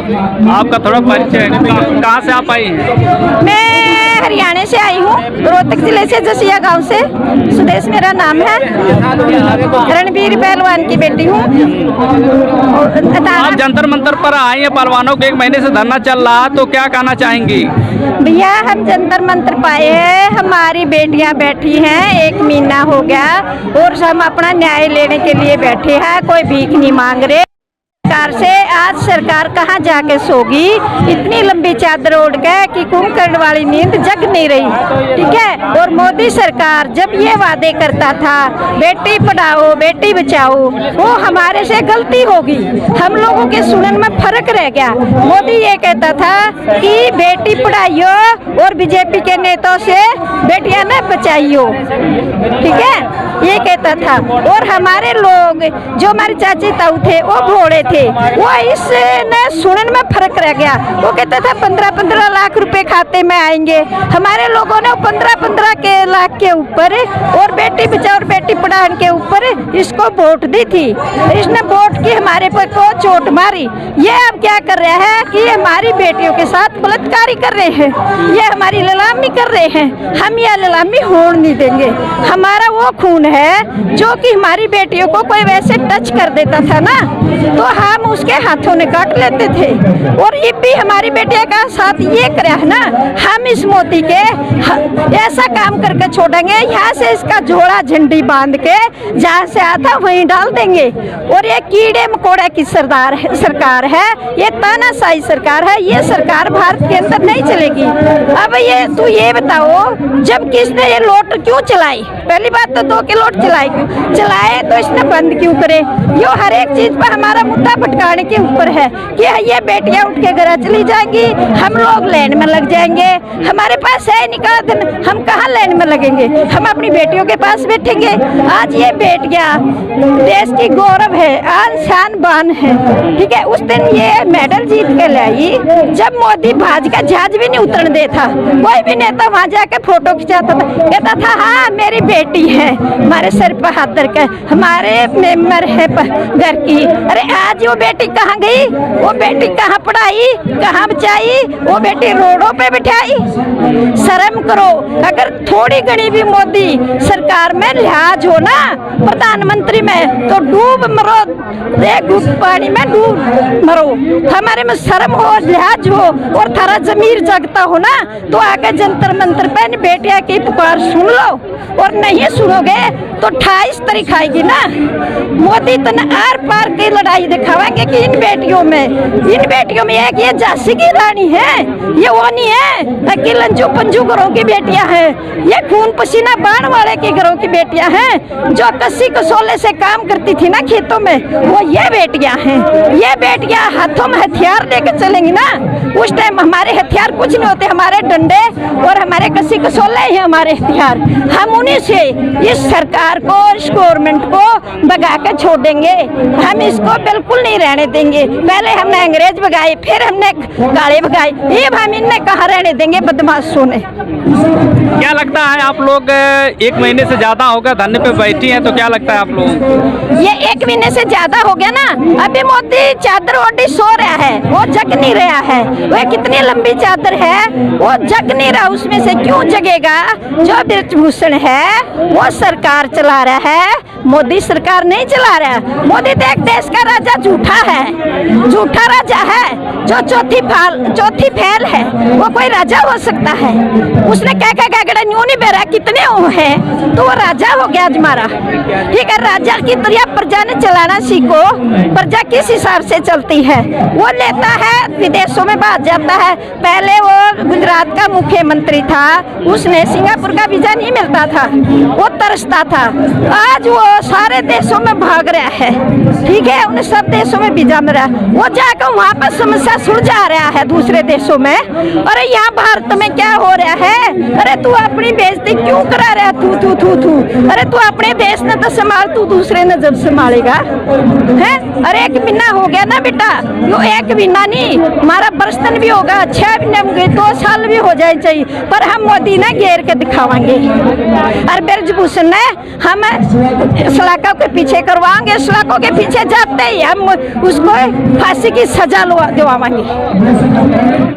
आपका थोड़ा परिचय, कहाँ से आप आई हैं? मैं हरियाणा से आई हूँ, रोहतक जिले से, जसिया गांव से। सुदेश मेरा नाम है। रणबीर पहलवान की बेटी हूँ। आप जंतर मंतर पर आई हैं, पहलवानों के 1 महीने से धरना चल रहा, तो क्या कहना चाहेंगी? भैया हम जंतर मंतर पाए हैं, हमारी बेटियां बैठी हैं, 1 महीना हो गया और हम अपना न्याय लेने के लिए बैठे हैं, कोई भीख नहीं मांग रहे सरकार से। आज सरकार कहाँ जाके सोगी? इतनी लंबी चादर ओढ़ के कि कुंभकर्ण वाली नींद जग नहीं रही, ठीक है। और मोदी सरकार जब ये वादे करता था बेटी पढ़ाओ बेटी बचाओ, वो हमारे से गलती होगी, हम लोगों के सुनने में फर्क रह गया। मोदी ये कहता था कि बेटी पढ़ाइयो और बीजेपी के नेताओं से बेटियां न बचाइयो, ठीक है, ये कहता था। और हमारे लोग जो हमारे चाची ताऊ थे वो भोड़े थे, वो इसने सुनने में फर्क रह गया। वो कहता था 15-15 लाख रुपए खाते में आएंगे। हमारे लोगों ने 15-15 लाख के ऊपर और बेटी बचाओ और बेटी पढ़ाओ के ऊपर इसको वोट दी थी। इसने वोट की हमारे पर को चोट मारी। ये अब क्या कर रहा है कि हमारी बेटियों के साथ बलात्कारी कर रहे हैं, ये हमारी नीलामी कर रहे हैं। हम यह नीलामी होने नहीं देंगे। हमारा वो खून है जो कि हमारी बेटियों को कोई वैसे टच कर देता था ना तो हम उसके हाथों ने काट लेते थे। और ये भी हमारी बेटिया का साथ ये करे है ना, हम इस मोदी के ऐसा काम करके छोड़ेंगे, यहाँ से इसका झोला झंडी बांध के जहाँ से आता वहीं डाल देंगे। और ये कीड़े मकोड़े की सरकार है, ये तानाशाही सरकार है, ये सरकार भारत के अंदर नहीं चलेगी। अब ये तू ये बताओ, जब किसने ये लोट क्यों चलाई? पहली बात तो 2 के लोट चलाए तो इसने बंद क्यों करे? यो हर एक चीज पर हमारा मुद्दा भटकाने के ऊपर है कि ये बेटियां उठ के घर चली जाएंगी, हम लोग लाइन में लग जाएंगे। हमारे पास है निकाल दिन, हम कहाँ लाइन में लगेंगे? हम अपनी बेटियों के पास बैठेंगे। आज ये बेटियां देश की गौरव है, आन शान बान है, ठीक है। उस दिन ये मेडल जीत के लाई जब मोदी भाज का जहाज भी नहीं उतरने देता, कोई भी नेता वहाँ जाके फोटो खिंचाता था, कहता था हाँ मेरी बेटी है, हमारे सर पर हाथ धर के हमारे मेंबर है घर की। अरे आज वो बेटी कहाँ गई? वो बेटी कहाँ पढ़ाई, कहाँ बचाई? वो बेटी रोडों पे बिठाई। शर्म करो। अगर थोड़ी घड़ी भी मोदी सरकार में लिहाज हो ना, प्रधानमंत्री में, तो डूब मरो, एक घुट पानी में डूब मरो। हमारे में शर्म हो, लिहाज हो और थारा जमीर जगता हो ना, तो आगे जंतर मंतर पे बेटिया की पुकार सुन लो। और नहीं सुनोगे तो 28 तारीख आएगी ना, मोदी तो आर पार की लड़ाई दिखावेंगे कि इन बेटियों में एक ये झांसी की रानी है, ये वो नहीं है कि लंजू पंजू घरों की बेटियां हैं, ये खून पसीना बाण वाले के घरों की बेटियां हैं, जो कस्सी कसौले से काम करती थी ना खेतों में, वो ये बेटियां हैं। ये बेटियां हाथों में हथियार लेके चलेंगी ना, उस टाइम हमारे हथियार कुछ नहीं होते, हमारे डंडे और हमारे कस्सी कसौले ही हमारे हथियार। हम उन्हीं से इस सरकार को, इस गवर्नमेंट को भगा के छोड़ेंगे। हम इसको बिल्कुल नहीं रहने देंगे। पहले हमने अंग्रेज भगाए, फिर हमने काले भगाए, ये हम इन्हें कहाँ रहने देंगे बदमाशों ने। क्या लगता है आप लोग 1 महीने से ज्यादा हो गया धरने पे बैठी हैं, तो क्या लगता है आप लोगों को? ये 1 महीने से ज्यादा हो गया ना, अभी मोदी चादर ओढ़ी सो रहा है, वो जग नहीं रहा है। वो कितनी लंबी चादर है, वो जग नहीं रहा, उसमें से क्यों जगेगा? जो ब्रजभूषण है वो सरकार चला रहा है, मोदी सरकार नहीं चला रहा है। मोदी तो एक देश का राजा झूठा है, झूठा राजा है, जो चौथी फैल है, वो कोई राजा हो सकता है? उसने क्या गगड़ा न्यू नहीं बेरा कितने है तो वो राजा हो गया आज हमारा, ठीक है। राजा की तरह प्रजा ने चलाना सीखो। प्रजा किस हिसाब से चलती है, वो लेता है विदेशों में बात जाता है। पहले वो गुजरात का मुख्यमंत्री था, उसने सिंगापुर का वीजा नहीं मिलता था, वो तरसता था। आज वो सारे देशों में भाग रहा है, ठीक है, उन्हें सब देशों में वीजा मिल रहा है, वो जाकर वहाँ पर समस्या सुलझा रहा है दूसरे देशों में। अरे यहाँ भारत में क्या हो रहा है? अरे तू अपनी बेइज्जती क्यों करा रहा है? तू अरे तू अपने देश ने तो संभाल, तू दूसरे ने जब संभालेगा है? अरे 1 महीना हो गया ना बेटा, यो 1 महीना नहीं, हमारा बरसन भी होगा, 6 महीने होंगे, 2 साल भी हो जाए चाहिए, पर हम मोदी ने घेर के दिखावाएंगे। और ब्रजभूषण ने हम सलाखों के पीछे करवाएंगे, सलाखों के पीछे जाते ही हम उसको फांसी की सजा दिलवाएंगे। पावांगे।